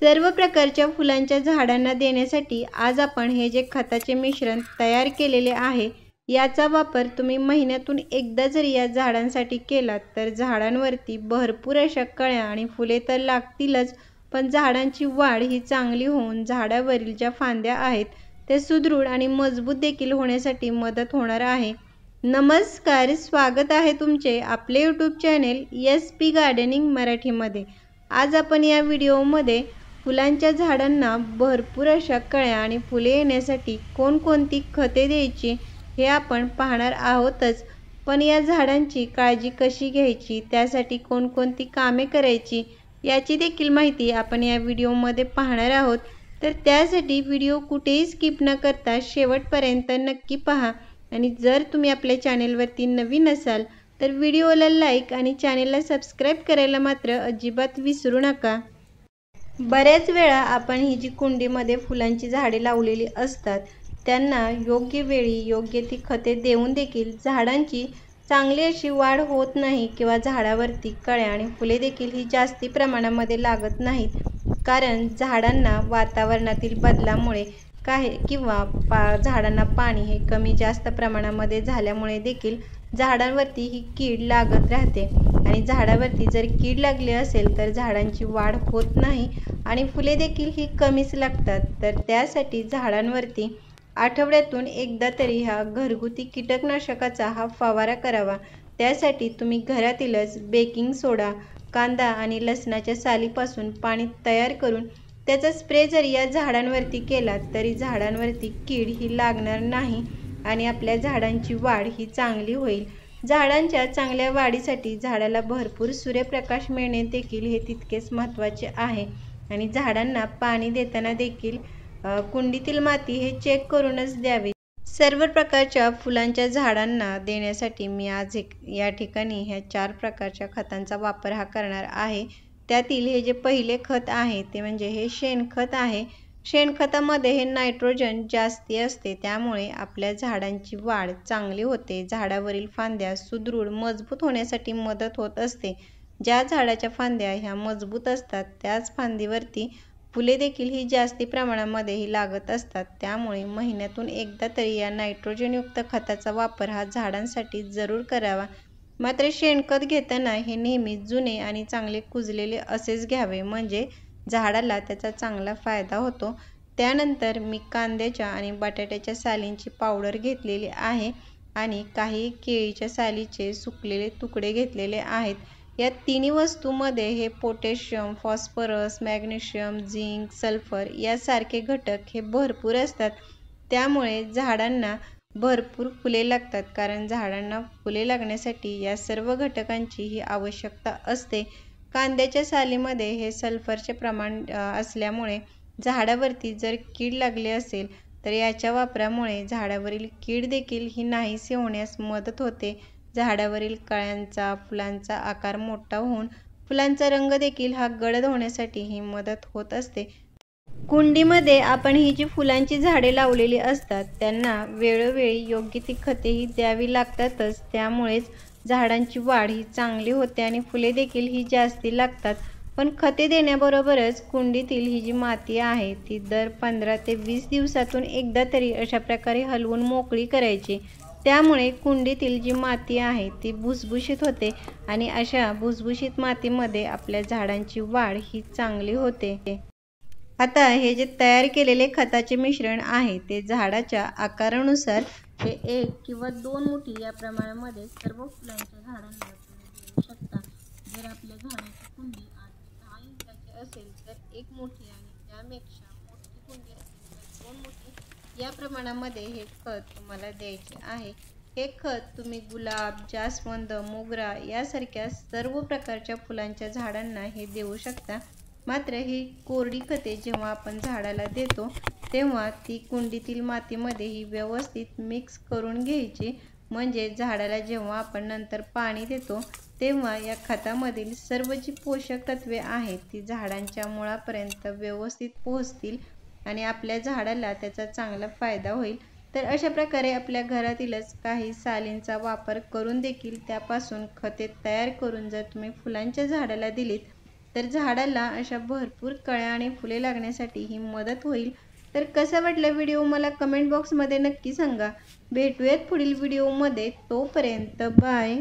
सर्व प्रकारच्या फुलांच्या झाडांना देण्यासाठी आज आपण हे जे खताचे मिश्रण तयार केलेले आहे याचा वापर तुम्ही महिन्यातून एकदा जरी या झाडांसाठी केलात तर झाडांवरती भरपूर अशा कळ्या आणि फुले तर लागतीलच, पण झाडांची वाढ ही चांगली होऊन झाडावरील ज्या फांद्या आहेत ते सुदृढ आणि मजबूत देखील होण्यासाठी मदत होणार आहे। नमस्कार, स्वागत आहे तुमचे आपले यूट्यूब चॅनेल SP गार्डनिंग मराठीमध्ये। आज आपण या व्हिडिओमध्ये फुलांच्या झाडांना भरपूर अशा कळ्या आणि फुले येण्यासाठी कोणकोणती खते द्यायची हे आपण पाहणार आहोतच, पण या झाडांची काळजी कशी घ्यायची, त्यासाठी कोणकोणती कामे करायची याची देखील माहिती आपण या व्हिडिओमध्ये पाहणार आहोत। तर त्यासाठी व्हिडिओ कुठेही स्किप न करता शेवटपर्यंत नक्की पहा आणि जर तुम्ही आपल्या चॅनेलवरती नवीन असाल तर व्हिडिओला लाईक आणि चॅनेलला सबस्क्राईब करायला मात्र अजिबात विसरू नका। बऱ्याच वेळा आपण ही जी कुंडीमध्ये फुलांची झाडे लावलेली असतात त्यांना योग्य वेळी योग्य ती खते देऊन देखील झाडांची चांगली अशी वाढ होत नाही किंवा झाडावरती कळ्या आणि फुले देखील ही जास्ती प्रमाणामध्ये लागत नाहीत, कारण झाडांना वातावरणातील बदलामुळे किंवा झाडांना पाणी हे कमी जास्त प्रमाणामध्ये झाल्यामुळे देखील झाडांवरती ही कीड लागत राहते आणि झाडावरती जर कीड लागली असेल तर झाडांची वाढ होत नाही आणि फुले देखील ही कमीच लागतात। तर त्यासाठी झाडांवरती आठवड्यातून एकदा तरी हा घरगुती कीटकनाशकाचा हा फवारा करावा। त्यासाठी तुम्ही घरातीलच बेकिंग सोडा, कांदा आणि लसणाच्या सालीपासून पाणी तयार करून त्याचा स्प्रे जर या झाडांवरती केला तरी झाडांवरती कीड ही लागणार नाही आणि आपल्या झाडांची वाढ ही चांगली होईल। झाडांच्या चांगल्या वाढीसाठी झाडाला भरपूर सूर्यप्रकाश मिळणे देखील हे तितकेच महत्त्वाचे आहे आणि झाडांना पाणी देताना देखील कुंडीतील माती हे चेक करूनच द्यावे। सर्व प्रकारच्या फुलांच्या झाडांना देण्यासाठी मी आज या ठिकाणी ह्या 4 प्रकारच्या खतांचा वापर हा करणार आहे। त्यातील हे जे पहिले खत आहे ते म्हणजे हे शेणखत आहे। शेणखतामध्ये हे नायट्रोजन जास्ती असते, त्यामुळे आपल्या झाडांची वाढ चांगली होते, झाडावरील फांद्या सुदृढ मजबूत होण्यासाठी मदत होत असते। ज्या झाडाच्या फांद्या ह्या मजबूत असतात त्याच फांदीवरती फुले देखील ही जास्ती प्रमाणामध्ये ही लागत असतात, त्यामुळे महिन्यातून एकदा तरी या नायट्रोजनयुक्त खताचा वापर हा झाडांसाठी जरूर करावा। मात्र शेणखत घेताना हे नेहमी जुने आणि चांगले कुजलेले असेच घ्यावे, म्हणजे झाडाला त्याचा चांगला फायदा होतो। त्यानंतर मी कांद्याच्या आणि बटाट्याच्या सालींची पावडर घेतलेली आहे आणि काही केळीच्या सालीचे सुकलेले तुकडे घेतलेले आहेत। या तिन्ही वस्तूंमध्ये हे potassium, phosphorus, magnesium, zinc, sulphur यासारखे घटक हे भरपूर असतात, त्यामुळे झाडांना भरपूर फुले लागतात, कारण झाडांना फुले लागण्यासाठी या सर्व घटकांची ही आवश्यकता असते। कांद्याच्या सालीमध्ये हे सल्फरचे प्रमाण असल्यामुळे झाडावरती जर कीड लागली असेल तर याच्या वापरामुळे झाडावरील कीड देखील ही नाहीसे होण्यास मदत होते। झाडावरील कळ्यांचा, फुलांचा आकार मोठा होऊन फुलांचा रंग देखील हा गडद होण्यासाठी ही मदत होत असते। कुंडीमध्ये आपण ही जी फुलांची झाडे लावलेली असतात त्यांना वेळोवेळी योग्य ती खते ही द्यावी लागतातच, त्यामुळेच झाडांची वाढ ही चांगली होते आणि फुले देखील ही जास्ती लागतात। पण खते देण्याबरोबरच कुंडीतील ही जी माती आहे ती दर 15 ते 20 दिवसातून एकदा तरी अशा प्रकारे हलवून मोकळी करायची, त्यामुळे कुंडीतील जी माती आहे ती भुसभुशीत होते आणि अशा भुसभुशीत मातीमध्ये आपल्या झाडांची वाढ ही चांगली होते। आता हे जे तयार केलेले खताचे मिश्रण आहे ते झाडाच्या आकारानुसार हे 1 किंवा 2 मुठी या प्रमाणामध्ये सर्व फुलांच्या झाडांना तुम्ही देऊ शकता। जर आपल्या झाडाची कुंडी 8 ते 10 इंचाची असेल तर 1 मुठी आणि त्यापेक्षा मोठी कुंडी असेल तर 2 मुठी या प्रमाणामध्ये हे खत तुम्हाला द्यायचे आहे। हे खत तुम्ही गुलाब, जास्वंद, मोगरा यासारख्या सर्व प्रकारच्या फुलांच्या झाडांना हे देऊ शकता। मात्र ही कोरडी खते जेव्हा आपण झाडाला देतो तेव्हा ती कुंडीतील मातीमध्ये ही व्यवस्थित मिक्स करून घ्यायची, म्हणजे झाडाला जेव्हा आपण नंतर पाणी देतो तेव्हा या खतामधील सर्व जी पोषक तत्वे आहेत ती झाडांच्या मुळापर्यंत व्यवस्थित पोहोचतील आणि आपल्या झाडाला त्याचा चांगला फायदा होईल। तर अशा प्रकारे आपल्या घरातीलच काही सालींचा वापर करून देखील त्यापासून खते तयार करून जर तुम्ही फुलांच्या झाडाला दिलीत तर झाडाला अशा भरपूर कळ्या आणि फुले लागण्यासाठी ही मदत होईल. तर कसा वाटला व्हिडिओ मला कमेंट बॉक्समध्ये नक्की सांगा. भेटूयात पुढील व्हिडिओमध्ये. तोपर्यंत बाय.